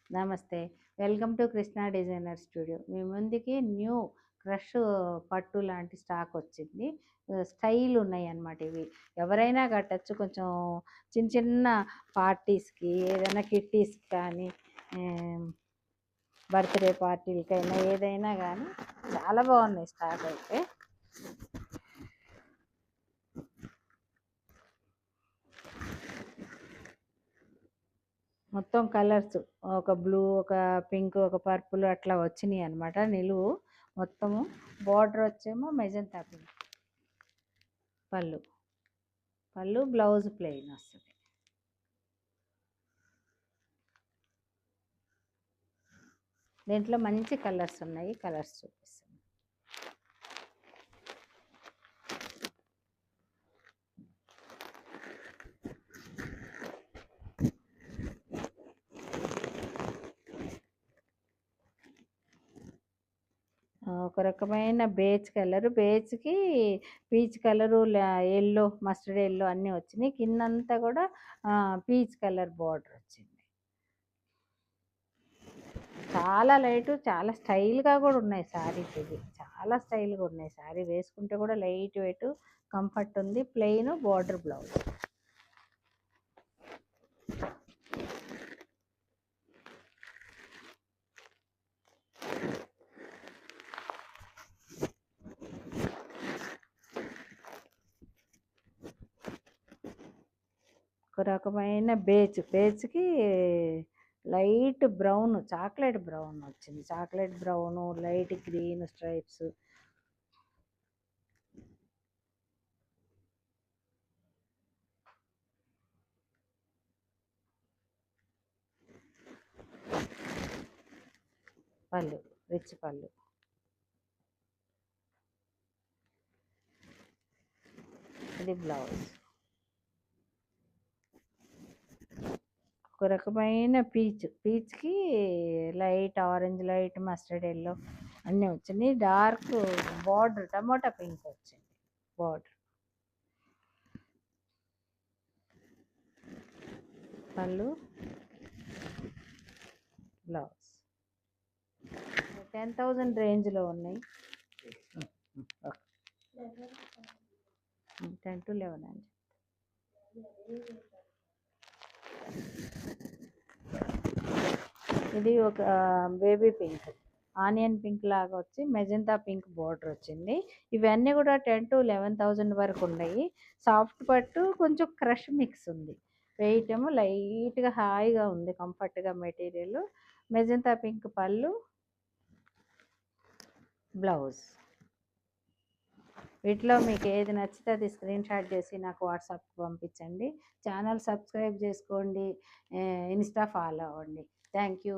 నమస్తే. Welcome to Krishna designer studio. మీ ముందుకి న్యూ క్రష్ పట్టు లాంటి స్టాక్ వచ్చింది. స్టైల్ ఉన్నాయన్నమాట ఇవి. ఎవరైనా కట్టొచ్చు. కొంచెం చిన్న చిన్న పార్టీస్‌కి, ఏదైనా కిట్టీస్‌కి కానీ, బర్త్‌డే పార్టీలకైనా ఏదైనా గానీ చాలా బాగున్నాయి స్టాక్ అయితే. మొత్తం కలర్స్ ఒక బ్లూ, ఒక పింక్, ఒక పర్పుల్ అట్లా వచ్చినాయి అనమాట నిలువు. మొత్తము బార్డర్ వచ్చేమో మెజంతా పింక్. పళ్ళు బ్లౌజ్ ప్లెయిన్ వస్తుంది. దీంట్లో మంచి కలర్స్ ఉన్నాయి, కలర్స్ చూపిస్తాను. ఒక రకమైన బేజ్ కలర్, బేజ్కి peach colour, yellow, mustard yellow అన్నీ వచ్చినాయి. కిందంతా కూడా పీచ్ కలర్ బార్డర్ వచ్చింది. చాలా లైట్, చాలా స్టైల్గా కూడా ఉన్నాయి శారీస్. ఇది చాలా స్టైల్గా ఉన్నాయి. శారీ వేసుకుంటే కూడా లైట్ వెయిట్, కంఫర్ట్ ఉంది. Plain border blouse. ఒక రకమైన బేజ్కి లైట్ బ్రౌన్, చాక్లెట్ బ్రౌన్ వచ్చింది. Chocolate brown, light green stripes. పళ్ళు రిచ్ పళ్ళు. ఇది బ్లౌజ్. ఒక రకమైన పీచ్కి light orange, light mustard yellow అన్నీ వచ్చినాయి. డార్క్ బార్డర్ టమోటా పింక్ వచ్చింది బార్డర్. పళ్ళు బ్లౌజ్. 10,000 రేంజ్లో ఉన్నాయి. 10 to 11 అని. ఇది ఒక బేబీ పింక్, ఆనియన్ పింక్ లాగా వచ్చి మెజంతా పింక్ బార్డర్ వచ్చింది. ఇవన్నీ కూడా 10 to 11,000 వరకు ఉన్నాయి. సాఫ్ట్ పట్టు, కొంచెం క్రష్ మిక్స్ ఉంది. వెయిట్ ఏమో లైట్గా హాయిగా ఉంది, కంఫర్ట్గా మెటీరియల్. మెజంతా పింక్ పళ్ళు, బ్లౌజ్. వీటిలో మీకు ఏది నచ్చితే అది స్క్రీన్ షాట్ చేసి నాకు వాట్సాప్కి పంపించండి. ఛానల్ సబ్స్క్రైబ్ చేసుకోండి, ఇన్స్టా ఫాలో అవ్వండి. Thank you.